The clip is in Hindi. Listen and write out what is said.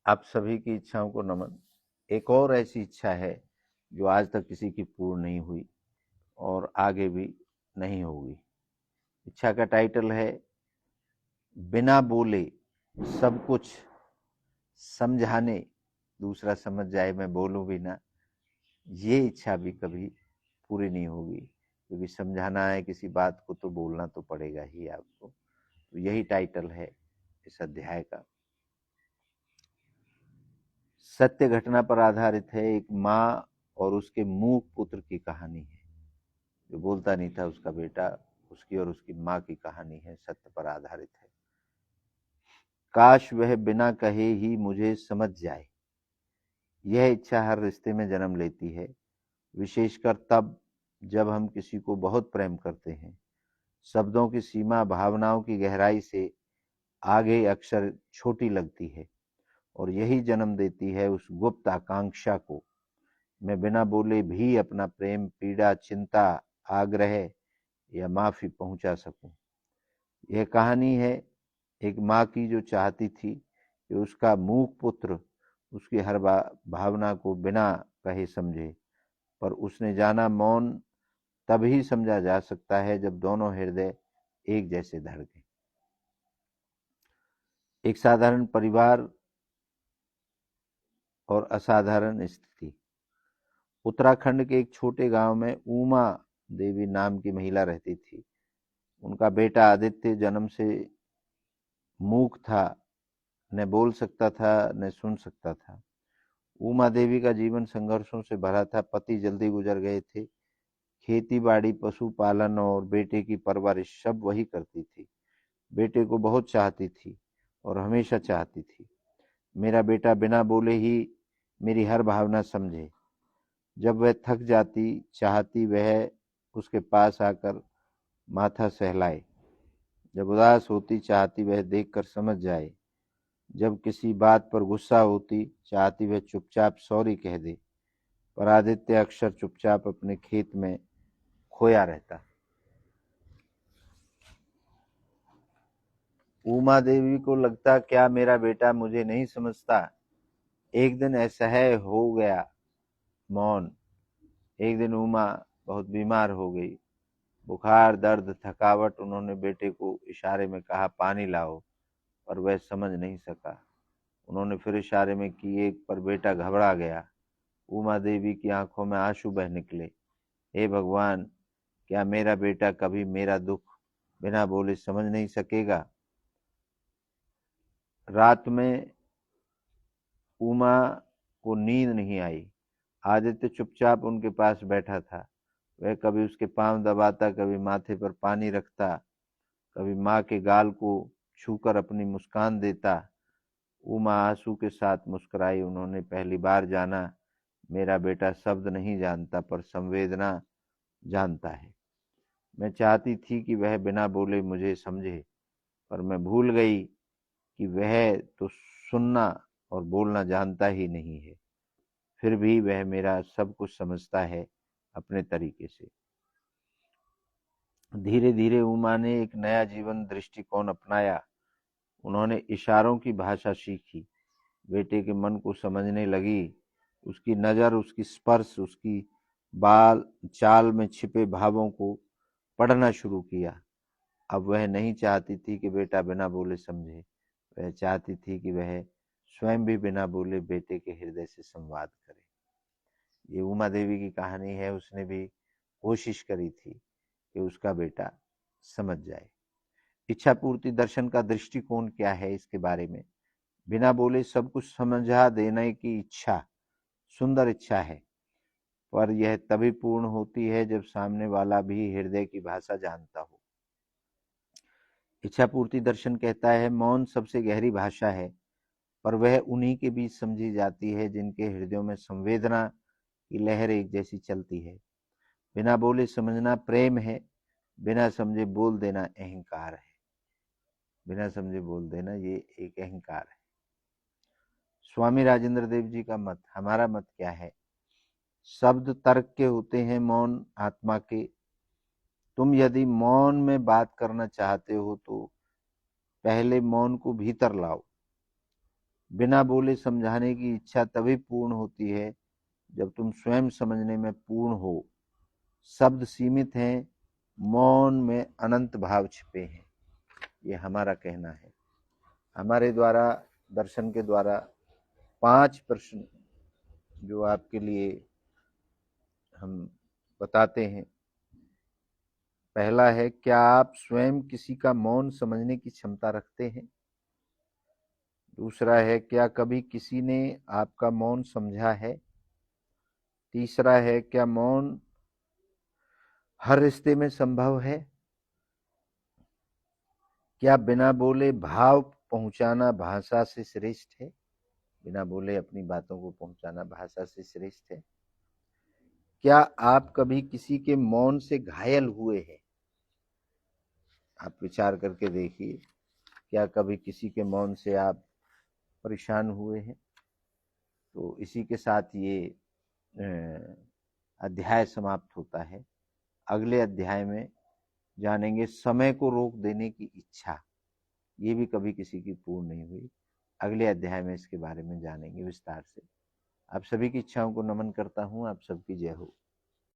आप सभी की इच्छाओं को नमन। एक और ऐसी इच्छा है जो आज तक किसी की पूर्ण नहीं हुई और आगे भी नहीं होगी। इच्छा का टाइटल है बिना बोले सब कुछ समझाने, दूसरा समझ जाए मैं बोलूं भी ना। ये इच्छा भी कभी पूरी नहीं होगी, क्योंकि समझाना है किसी बात को तो बोलना तो पड़ेगा ही आपको। तो यही टाइटल है इस अध्याय का। सत्य घटना पर आधारित है। एक माँ और उसके मूक पुत्र की कहानी है। जो बोलता नहीं था उसका बेटा, उसकी और उसकी माँ की कहानी है, सत्य पर आधारित है। काश वह बिना कहे ही मुझे समझ जाए। यह इच्छा हर रिश्ते में जन्म लेती है, विशेषकर तब जब हम किसी को बहुत प्रेम करते हैं। शब्दों की सीमा भावनाओं की गहराई से आगे अक्सर छोटी लगती है, और यही जन्म देती है उस गुप्त आकांक्षा को, मैं बिना बोले भी अपना प्रेम, पीड़ा, चिंता, आग्रह या माफी पहुंचा सकूं। यह कहानी है एक माँ की जो चाहती थी कि उसका मूक पुत्र उसकी हर भावना को बिना कहे समझे, पर उसने जाना मौन तभी समझा जा सकता है जब दोनों हृदय एक जैसे धड़के। एक साधारण परिवार और असाधारण स्थिति। उत्तराखंड के एक छोटे गांव में उमा देवी नाम की महिला रहती थी। उनका बेटा आदित्य जन्म से मूक था, न बोल सकता था न सुन सकता था। उमा देवी का जीवन संघर्षों से भरा था। पति जल्दी गुजर गए थे। खेती बाड़ी, पशुपालन और बेटे की परवरिश सब वही करती थी। बेटे को बहुत चाहती थी और हमेशा चाहती थी मेरा बेटा बिना बोले ही मेरी हर भावना समझे। जब वह थक जाती, चाहती वह उसके पास आकर माथा सहलाए। जब उदास होती, चाहती वह देखकर समझ जाए। जब किसी बात पर गुस्सा होती, चाहती वह चुपचाप सॉरी कह दे। पर आदित्य अक्सर चुपचाप अपने खेत में खोया रहता। उमा देवी को लगता, क्या मेरा बेटा मुझे नहीं समझता। एक दिन असह्य हो गया मौन। एक दिन उमा बहुत बीमार हो गई। बुखार, दर्द, थकावट। उन्होंने बेटे को इशारे में कहा पानी लाओ, पर वह समझ नहीं सका। उन्होंने फिर इशारे में किए, पर बेटा घबरा गया। उमा देवी की आंखों में आंसू बह निकले। हे भगवान, क्या मेरा बेटा कभी मेरा दुख बिना बोले समझ नहीं सकेगा। रात में उमा को नींद नहीं आई। आदित्य चुपचाप उनके पास बैठा था। वह कभी उसके पांव दबाता, कभी माथे पर पानी रखता, कभी माँ के गाल को छूकर अपनी मुस्कान देता। उमा आंसू के साथ मुस्कुराई। उन्होंने पहली बार जाना, मेरा बेटा शब्द नहीं जानता पर संवेदना जानता है। मैं चाहती थी कि वह बिना बोले मुझे समझे, पर मैं भूल गई कि वह तो सुनना और बोलना जानता ही नहीं है। फिर भी वह मेरा सब कुछ समझता है अपने तरीके से। धीरे धीरे उमा ने एक नया जीवन दृष्टिकोण अपनाया। उन्होंने इशारों की भाषा सीखी, बेटे के मन को समझने लगी। उसकी नज़र, उसकी स्पर्श, उसकी बाल चाल में छिपे भावों को पढ़ना शुरू किया। अब वह नहीं चाहती थी कि बेटा बिना बोले समझे, वह चाहती थी कि वह स्वयं भी बिना बोले बेटे के हृदय से संवाद करे। ये उमा देवी की कहानी है। उसने भी कोशिश करी थी कि उसका बेटा समझ जाए। इच्छा पूर्ति दर्शन का दृष्टिकोण क्या है इसके बारे में। बिना बोले सब कुछ समझा देने की इच्छा सुंदर इच्छा है, पर यह तभी पूर्ण होती है जब सामने वाला भी हृदय की भाषा जानता हो। इच्छा पूर्ति दर्शन कहता है मौन सबसे गहरी भाषा है, पर वह उन्हीं के बीच समझी जाती है जिनके हृदयों में संवेदना की लहर एक जैसी चलती है। बिना बोले समझना प्रेम है, बिना समझे बोल देना अहंकार है। बिना समझे बोल देना ये एक अहंकार है। स्वामी राजेंद्र देव जी का मत, हमारा मत क्या है। शब्द तर्क के होते हैं, मौन आत्मा के। तुम यदि मौन में बात करना चाहते हो तो पहले मौन को भीतर लाओ। बिना बोले समझाने की इच्छा तभी पूर्ण होती है जब तुम स्वयं समझने में पूर्ण हो। शब्द सीमित हैं, मौन में अनंत भाव छिपे हैं। ये हमारा कहना है। हमारे द्वारा दर्शन के द्वारा 5 प्रश्न जो आपके लिए हम बताते हैं। पहला है, क्या आप स्वयं किसी का मौन समझने की क्षमता रखते हैं? दूसरा है, क्या कभी किसी ने आपका मौन समझा है? तीसरा है, क्या मौन हर रिश्ते में संभव है? क्या बिना बोले भाव पहुंचाना भाषा से श्रेष्ठ है? बिना बोले अपनी बातों को पहुंचाना भाषा से श्रेष्ठ है? क्या आप कभी किसी के मौन से घायल हुए हैं? आप विचार करके देखिए, क्या कभी किसी के मौन से आप परेशान हुए हैं? तो इसी के साथ ये अध्याय समाप्त होता है। अगले अध्याय में जानेंगे समय को रोक देने की इच्छा। ये भी कभी किसी की पूर्ण नहीं हुई। अगले अध्याय में इसके बारे में जानेंगे विस्तार से। आप सभी की इच्छाओं को नमन करता हूँ। आप सबकी जय हो।